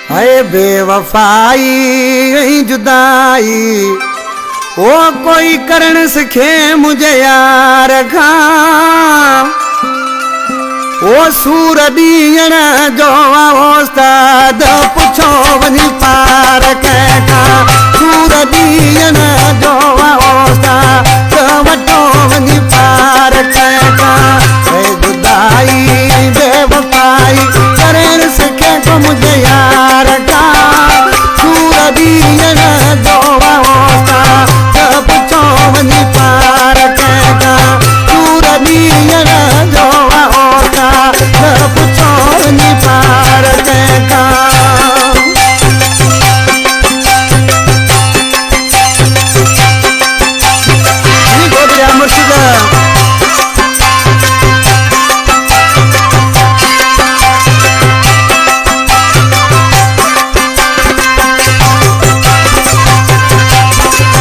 है बेवफाई जुदाई ओ कोई करण सिखे मुझे यार खां ओ सूर दीन जो उस्ताद पुछो वनी पार कंहिंखा सूर दीन जो उस्ताद वठो वनी पार कंहिंखा है जुदाई बेवफाई करण सिखे को मुझे यार खां सूर दीन जो उस्ताद पुछो वनी पार कंहिंखा सूर दीन जो पुछो वनी पार कंहिंखा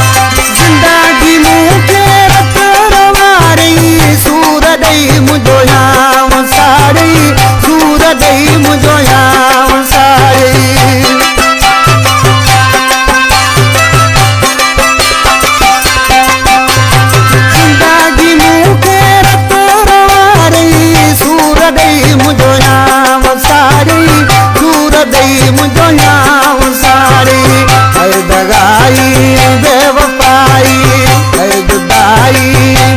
जिंदगी मूंखे रत रवारी सूर ॾेई मुंहिंजो याम साड़ी सूर ॾेई मुंहिंजो याम साड़ी जिंदगी मूंखे रत रवारी सूर ॾेई मुंहिंजो याम साड़ी सूर ॾेई मुंहिंजो याम साड़ी है दगाई बेवफाई है जुदाई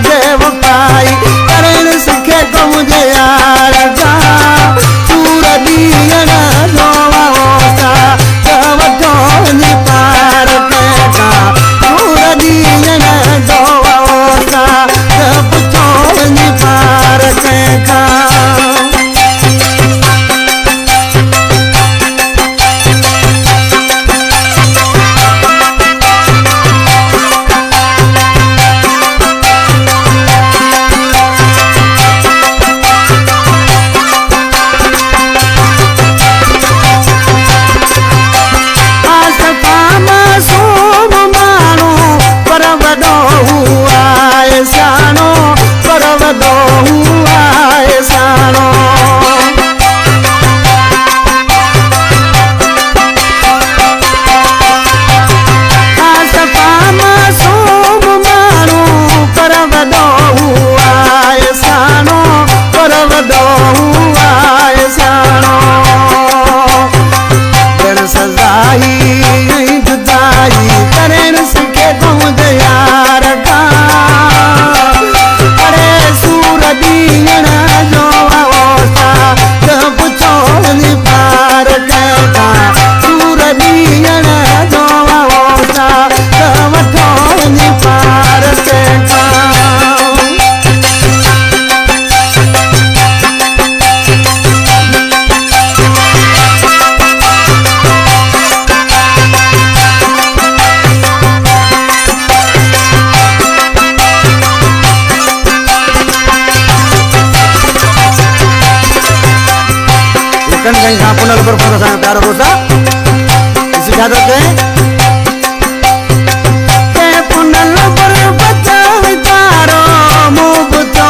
बेवफाई करण सिखे को मुझे यार खां सूर दीन जो उस्ताद वठो वनी पार कंहिंखा सूर दीन जो उस्ताद पुछो वनी पार कंहिंखा कहीं पुनः पर प्यारो रोसा इसी खातर के पुनः पर बचा विचारो मुँह बुझो